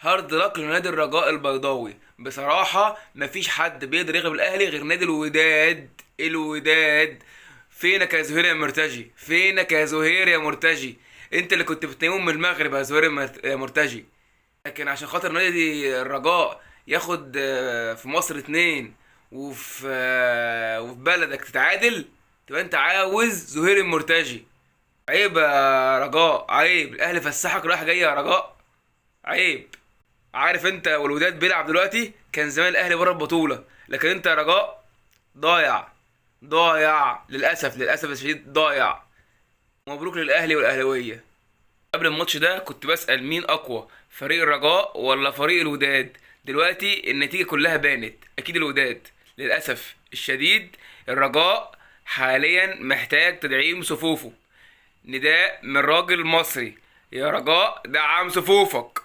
هارد لك لنادي الرجاء البيضاوي. بصراحة مفيش حد بيقدر يغلب الأهلي غير نادي الوداد. الوداد. فينك يا زهير يا مرتجي؟ فينك يا زهير يا مرتجي؟ انت اللي كنت بتنيمون من المغرب يا زهير يا مرتجي. لكن عشان خاطر نادي الرجاء ياخد في مصر اتنين، وفي بلدك تتعادل، تبقى انت عاوز زهير المرتجي. عيب يا رجاء، عيب. الاهلي فسحك رايح جاي يا رجاء، عيب. عارف انت والوداد بيلعب دلوقتي كان زمان الاهلي بره البطوله، لكن انت يا رجاء ضايع. ضايع للاسف، للاسف الشديد ضايع. مبروك للاهلي والاهلاويه. قبل الماتش ده كنت بسأل مين اقوى، فريق الرجاء ولا فريق الوداد؟ دلوقتي النتيجه كلها بانت، اكيد الوداد. للاسف الشديد الرجاء حاليا محتاج تدعيم صفوفه. نداء من راجل مصري: يا رجاء دعم صفوفك.